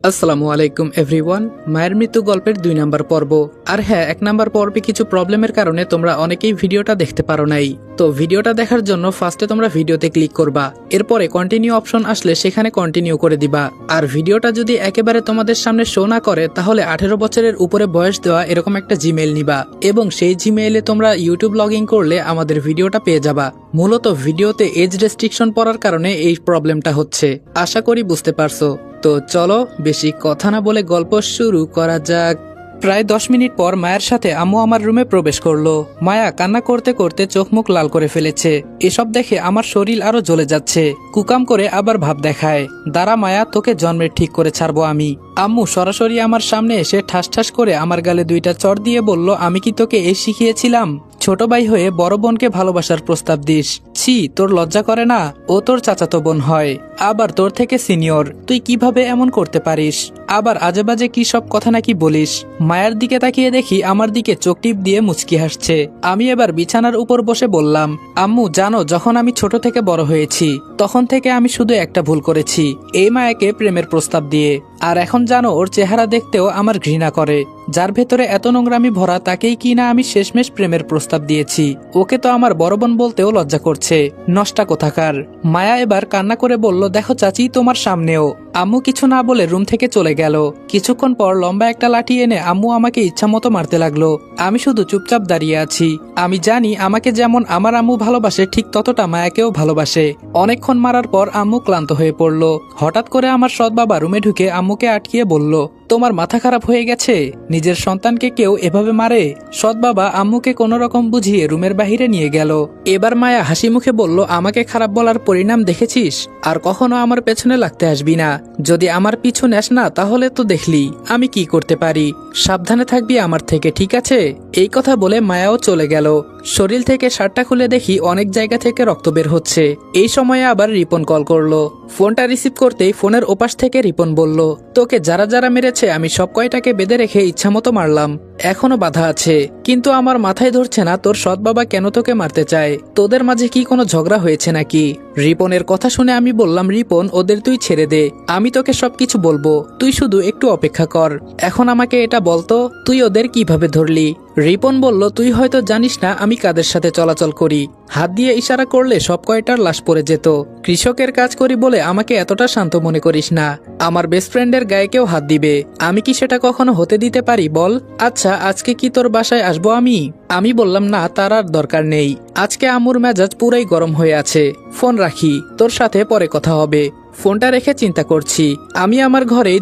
আসসালামু আলাইকুম এভরিওয়ান। মায়ের মৃত্যু গল্পের 2 নাম্বার পর্ব। আর হ্যাঁ, 1 নাম্বার পর্বে কিছু প্রবলেমের কারণে তোমরা অনেকেই ভিডিওটা দেখতে পারো নাই। তো ভিডিওটা দেখার জন্য ফার্স্টে তোমরা ভিডিওতে ক্লিক করবা, এরপরে কন্টিনিউ অপশন আসলে সেখানে কন্টিনিউ করে দিবা। আর ভিডিওটা যদি একেবারে তোমাদের সামনে শো না করে তাহলে 18 বছরের উপরে বয়স দেওয়া এরকম একটা জিমেইল নিবা, এবং সেই জিমেইলে তোমরা ইউটিউব লগ ইন করলে আমাদের ভিডিওটা পেয়ে যাবা। মূলত ভিডিওতে এজ রেস্ট্রিকশন পড়ার কারণে এই প্রবলেমটা হচ্ছে। আশা করি বুঝতে পারছো। তো চলো বেশি কথা না বলে গল্প শুরু করা যাক। প্রায় 10 মিনিট পর মায়ের সাথে আম্মু আমার রুমে প্রবেশ করলো। মায়া কান্না করতে করতে চোখ মুখ লাল করে ফেলেছে। এসব দেখে আমার শরীর আরো জ্বলে যাচ্ছে। কুকাম করে আবার ভাব দেখায়, দাঁড়া মায়া, তোকে জন্মের ঠিক করে ছাড়বো আমি। আম্মু সরাসরি আমার সামনে এসে ঠাস ঠাস করে আমার গালে 2টা চড় দিয়ে বলল, আমি কি তোকে এই শিখিয়েছিলাম? ছোট ভাই হয়ে বড় বোনকে ভালোবাসার প্রস্তাব দিস? ছি, তোর লজ্জা করে না? ও তোর চাচাতো বোন হয়, আবার তোর থেকে সিনিয়র। তুই কিভাবে এমন করতে পারিস? আবার আজেবাজে কি সব কথা নাকি বলিস? মায়ের দিকে তাকিয়ে দেখি আমার দিকে চোখ টিপ দিয়ে মুচকি হাসছে। আমি এবার বিছানার উপর বসে বললাম, আম্মু জানো, যখন আমি ছোট থেকে বড় হয়েছি তখন থেকে আমি শুধু একটা ভুল করেছি, এই মায়াকে প্রেমের প্রস্তাব দিয়ে। আর এখন জানো, ওর চেহারা দেখতেও আমার ঘৃণা করে। যার ভেতরে এত নোংরামি ভরা তাকেই কিনা আমি শেষমেশ প্রেমের প্রস্তাব দিয়েছি। ওকে তো আমার বড় বোন বলতেও লজ্জা করছে, নষ্টা কোথাকার। মায়া এবার কান্না করে বলল, দেখো চাচি, তোমার সামনেও। আম্মু কিছু না বলে রুম থেকে চলে গেল। কিছুক্ষণ পর লম্বা একটা লাঠি এনে আম্মু আমাকে ইচ্ছা মতো মারতে লাগলো। আমি শুধু চুপচাপ দাঁড়িয়ে আছি। আমি জানি আমাকে যেমন আমার আম্মু ভালোবাসে ঠিক ততটা মায়াকেও ভালোবাসে। অনেকক্ষণ মারার পর আম্মু ক্লান্ত হয়ে পড়ল। হঠাৎ করে আমার সৎ বাবা রুমে ঢুকে আম্মুকে আটকিয়ে বলল, তোমার মাথা খারাপ হয়ে গেছে? নিজের সন্তানকে কেউ এভাবে মারে? সৎ বাবা আম্মুকে কোনো রকম বুঝিয়ে রুমের বাহিরে নিয়ে গেল। এবার মায়া হাসি মুখে বলল, আমাকে খারাপ বলার পরিণাম দেখেছিস? আর কখনো আমার পেছনে লাগতে আসবি না। যদি আমার পিছু নেস না তাহলে তো দেখলি আমি কি করতে পারি। সাবধানে থাকবি আমার থেকে, ঠিক আছে? এই কথা বলে মায়াও চলে গেল। শরীর থেকে শার্টটা খুলে দেখি অনেক জায়গা থেকে রক্ত বের হচ্ছে। এই সময়ে আবার রিপন কল করলো। ফোনটা রিসিভ করতেই ফোনের ওপাশ থেকে রিপন বলল, তোকে যারা যারা মেরেছে আমি সব কয়টাকে বেঁধে রেখে ইচ্ছামতো মারলাম। এখনো বাধা আছে, কিন্তু আমার মাথায় ধরছে না তোর সৎ বাবা কেন তোকে মারতে চায়। তোদের মাঝে কি কোনো ঝগড়া হয়েছে নাকি? রিপনের কথা শুনে আমি বললাম, রিপন, ওদের তুই ছেড়ে দে, আমি তোকে সবকিছু বলবো। তুই শুধু একটু অপেক্ষা কর। এখন আমাকে এটা বলতো, তুই ওদের কিভাবে ধরলি? রিপন বলল, তুই হয়তো জানিস না আমি কাদের সাথে চলাচল করি। হাত দিয়ে ইশারা করলে সব কয়টার লাশ পড়ে যেত। কৃষকের কাজ করি বলে আমাকে এতটা শান্ত মনে করিস না। আমার বেস্ট ফ্রেন্ডের গায়ে কেউ হাত দিবে, আমি কি সেটা কখনো হতে দিতে পারি বল? আচ্ছা, আজকে কি তোর বাসায় আসবো আমি? আমি বললাম, না, তার আর দরকার নেই। আজকে আম্মুর মেজাজ পুরাই গরম হয়ে আছে। ফোন রাখি, তোর সাথে পরে কথা হবে। ফোনটা রেখে চিন্তা করছি। আমি আমার ঘরেই